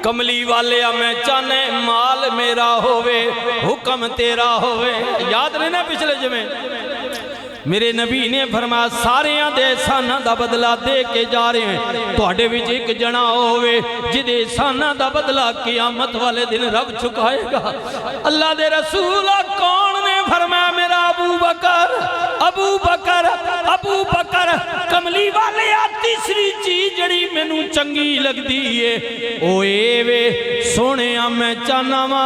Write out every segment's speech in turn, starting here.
کملی والے میں چاہنے مال میرا ہوئے حکم تیرا ہوئے. یاد رہنا پچھلے جمعے میرے نبی نے فرمایا ساریاں دے احساناں دا بدلہ دے کے جا رہے ہیں تواڈے وچ ایک جنا ہوئے جدے احساناں دا بدلہ قیامت والے دن رب چکائے گا. اللہ دے رسول کون نے فرمایا میرا ابو بکر. کملی والے تیسری چیز جڑی مینوں چنگی لگ دیئے او اے وے سونے میں چاہنا وا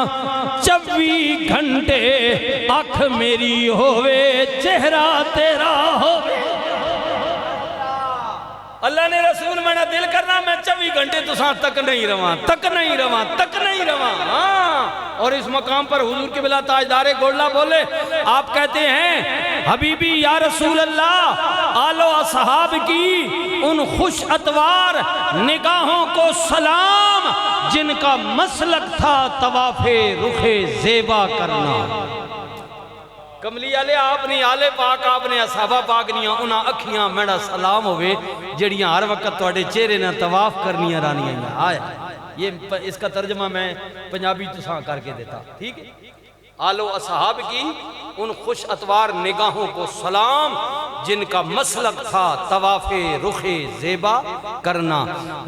24 گھنٹے اکھ میری ہوئے چہرہ تیرا ہوئے. اللہ نے رسول میں نے دل کرنا میں 24 گھنٹے تو ساتھ تک نہیں رواں. اور اس مقام پر حضور کے بلا تاجدار گولڈا بولے آپ کہتے ہیں حبیبی یا رسول اللہ آل و اصحاب کی ان خوش اتوار نگاہوں کو سلام جن کا مسلک تھا طواف رخ زیبا کرنا. کملی آلے آپ نے آلے پاک آپ نے اصحابہ پاک نہیں انہاں اکھیاں میڑا سلام ہوئے جڑیاں ہر وقت توڑے چہرے نہ طواف کرنی رانیاں آیا. یہ اس کا ترجمہ میں پنجابی تساں کر کے دیتا ٹھیک ہے. آل و اصحاب کی ان خوش اتوار نگاہوں کو سلام جن کا مسلک تھا طواف رخ زیبا کرنا.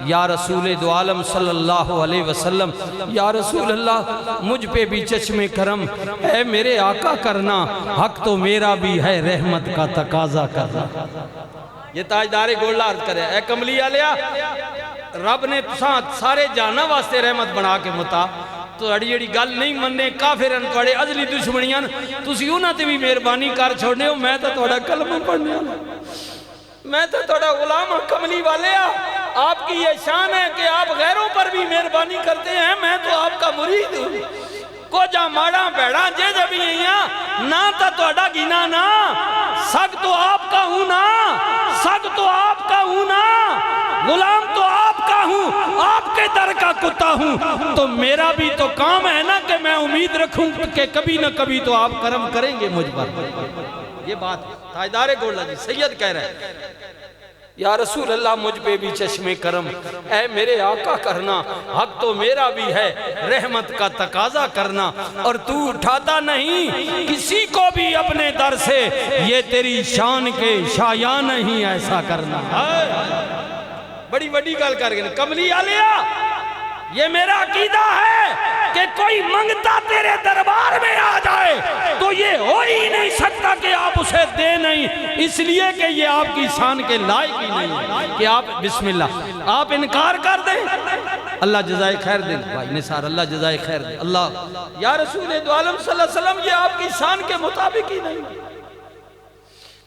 یا رسول دو عالم صلی اللہ علیہ وسلم یا رسول اللہ مجھ پہ بھی چشم کرم اے میرے آقا کرنا حق تو میرا بھی ہے رحمت کا تقاضا کرنا. یہ تاجدار گولڈا عرض کرے اے کملی آلیا رب نے سارے جانا واسطے رحمت بنا کے متا تو اڑی اڑی گل نہیں مننے کافرن توڑے ازلی دشمنیاں تسی انہاں تے بھی مہربانی کر چھوڑنے ہو. میں تو توڑا کلمہ پڑھنے ہوں میں تو توڑا غلام کملی والے آپ کی یہ شان ہے کہ آپ غیروں پر بھی مہربانی کرتے ہیں. میں تو آپ کا مرید ہوں کو جا ماڑا بیڑا جے جبھی یہاں نہ تا توڑا گینا نا سگ تو آپ کا ہوں نا غلام تو آپ کا ہوں آپ کے در کا کتا ہوں. تو میرا بھی تو کام ہے نا کہ میں امید رکھوں کہ کبھی نہ کبھی تو آپ کرم کریں گے مجھ پر. یہ بات تاجدار گولڈا جی سید کہہ رہے ہیں یا رسول اللہ مجھ پہ بھی چشم کرم اے میرے آقا کرنا حق تو میرا بھی ہے رحمت کا تقاضا کرنا. اور تو اٹھاتا نہیں کسی کو بھی اپنے در سے یہ تیری شان کے شایع نہیں ایسا کرنا. بڑی بڑی گل کر گئے کملی آلیا یہ میرا عقیدہ ہے کہ کوئی منگتا تیرے دربار میں آ جائے تو یہ ہو ہی نہیں سکتا کہ آپ اسے دے نہیں اس لیے کہ یہ آپ کی شان کے لائق ہی نہیں کہ آپ بسم اللہ آپ انکار کر دیں. اللہ جزائے خیر دیں بھائی نثار اللہ جزائے خیر دیں. اللہ یا رسول دو عالم صلی اللہ علیہ وسلم یہ آپ کی شان کے مطابق ہی نہیں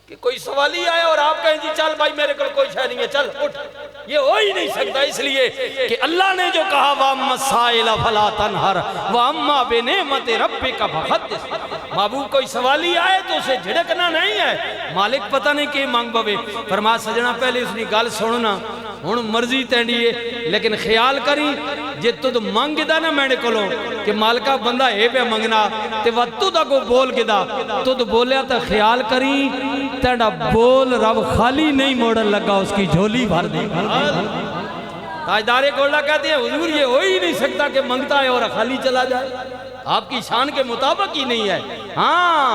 کہ کوئی سوالی آئے اور آپ کہیں جی چل بھائی میرے کوئی شاہ نہیں ہے چل اٹھ. یہ ہو ہی نہیں سکتا اس لیے کہ اللہ نے جو کہا وَأَمَّا السَّائِلَ فَلَا تَنْهَرْ وَأَمَّا بِنِعْمَتِ رَبِّكَ فَحَدِّثْ. محبوب کوئی سوالی آئے تو اسے جھڑکنا نہیں ہے مالک پتہ نہیں کہ مانگ بوے. فرما سجنا پہلے اس نے گال سننا ہن مرضی تینڈی ہے لیکن خیال کریں جے تو مانگ دا نہ میں نے کولوں کہ مالکہ بندہ اے پہ منگنا تے وقتو دا کو بول گدا تو بولیا تا خیال کریں تینڈا بول رب خالی نہیں موڑن لگا اس کی جھولی بھر دے. تاجدار گولڈا کہتے ہیں حضور یہ ہو ہی نہیں سکتا کہ منگتا ہے اور خالی چلا جائے آپ کی شان کے مطابق ہی نہیں ہے. ہاں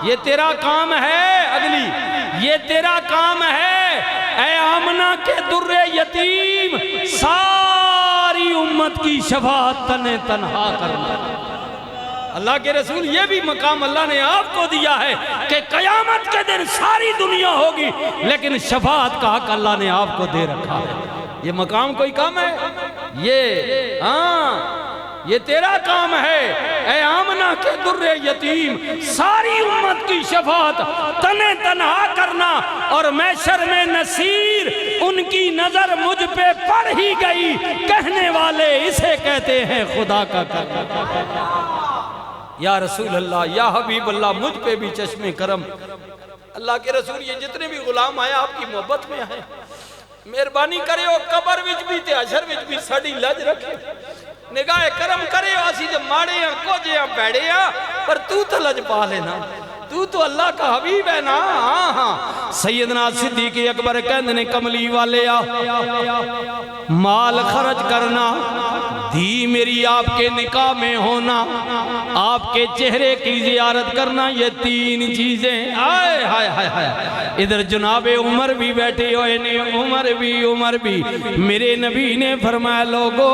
یہ تیرا کام ہے اگلی یہ تیرا کام ہے اے آمنہ کے در یتیم ساری امت کی شفاعت تنے تنہا کرنا. اللہ کے رسول یہ بھی مقام اللہ نے آپ کو دیا ہے کہ قیامت کے دن ساری دنیا ہوگی لیکن شفاعت کا حق اللہ نے آپ کو دے رکھا ہے. یہ مقام کوئی کام ہے یہ یہ تیرا کام ہے اے آمنہ کے در یتیم ساری امت کی شفاعت تنے تنہا کرنا. اور محشر میں نصیر ان کی نظر مجھ پہ پڑ ہی گئی کہنے والے اسے کہتے ہیں خدا کا یا رسول اللہ یا حبیب اللہ مجھ پہ بھی چشم کرم. اللہ کے رسول یہ جتنے بھی غلام آئے آپ کی محبت میں آئے مہربانی کرے ہو قبر وچ بھی تے حشر وچ بھی ساڈی لج رکھے نگاہ کرم کرے ہو اسی تے ماڑے ہیں کچھ ہیں بیڑے ہیں پر تو لج پا لینا تو اللہ کا حبیب ہے نا. سیدنا صدیق اکبر کہندے نے کملی والے مال خرچ کرنا دھی میری آپ کے نکاح میں ہونا، آپ کے چہرے کی زیارت کرنا، یہ تین چیزیں آئے ہائے ہائے ہائے۔ ادھر جناب عمر بھی بیٹھے ہوئے نے، عمر بھی میرے نبی نے فرمایا لوگو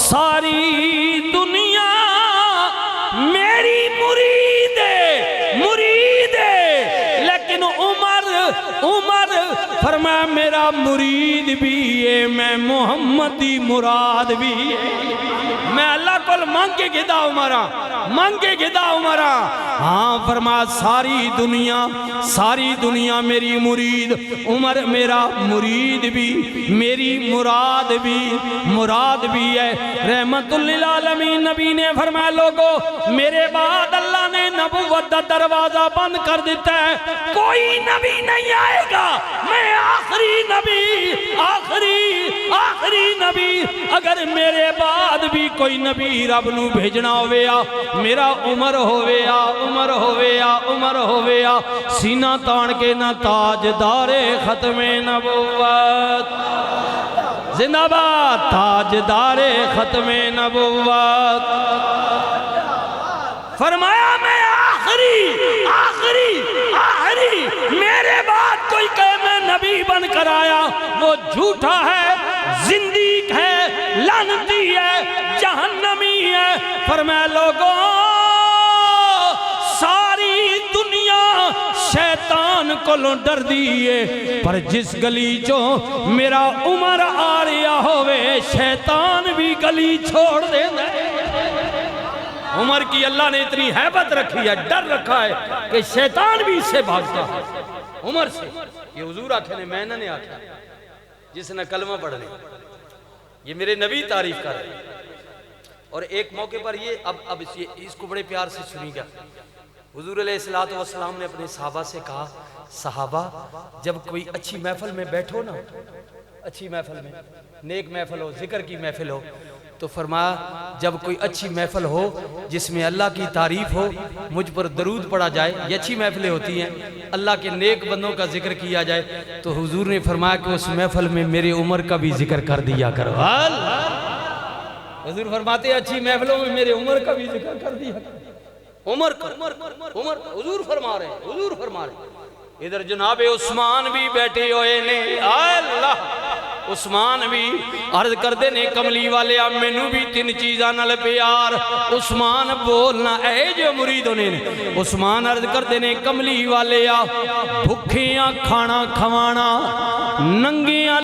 ساری دنیا میری مرید ہے، لیکن عمر فرمایا میرا مرید بھی ہے، میں محمدی مراد بھی ہے، میں اللہ کو مانگے گدا عمرہ ہاں فرمایا ساری دنیا میری مرید، عمر میرا مرید بھی، میری مراد بھی ہے۔ رحمت للعالمین نبی نے فرمایا لوگو میرے بعد اللہ نے نبوت دا دروازہ بند کر دیتا ہے، کوئی نبی نہیں آئے گا، میں آخری نبی، اگر میرے بعد بھی کوئی نبی رب نو بھیجنا ہویا میرا عمر ہویا، سینہ تان کے نہ تاجدار ختم نبوت، زندہ باد تاجدار ختم نبوت۔ فرمایا میں آخری میرے بعد کوئی کہے میں نبی بن کر آیا وہ جھوٹا ہے، زندیق ہے، لعنتی ہے، جہنمی ہے۔ فرمایا لوگوں ساری دنیا شیطان کو ڈر دیئے، پر جس گلی چو میرا عمر آ رہا ہوئے شیطان بھی گلی چھوڑ دے دے۔ عمر کی اللہ نے اتنی حیبت رکھی ہے، ڈر رکھا ہے کہ شیطان بھی اس سے بھاگتا ہے عمر سے۔ یہ حضور آکھے نے، میں نے آکھا جس نے کلمہ پڑھ لے، یہ میرے نبی تعریف کر رہے ہیں۔ اور ایک موقع پر یہ اب اس کو بڑے پیار سے سنی گا، حضور علیہ السلام نے اپنے صحابہ سے کہا صحابہ جب کوئی اچھی محفل میں بیٹھو نا، اچھی محفل میں، نیک محفل ہو، ذکر کی محفل ہو، تو فرمایا جب کوئی اچھی محفل ہو جس میں اللہ کی تعریف ہو، مجھ پر درود پڑھا جائے، یہ اچھی محفلیں ہوتی ہیں، اللہ کے نیک بندوں کا ذکر کیا جائے، تو حضور نے فرمایا کہ اس محفل میں میرے عمر کا بھی ذکر کر دیا کرو۔ حضور فرماتے ہیں اچھی محفلوں میں میرے عمر کا بھی ذکر کر دیا کرو۔ عمر حضور فرما رہے ہیں۔ ادھر جناب عثمان بھی بیٹھے ہوئے نے، اللہ عثمان بھی عرض کر دے نے کملی والے مینوں بھی تین چیزاں نال پیار، عثمان بولنا اے جو مریدوں نے، عثمان عرض کر دے نے کملی والے بھکھیاں کھانا کھوانا، ننگیاں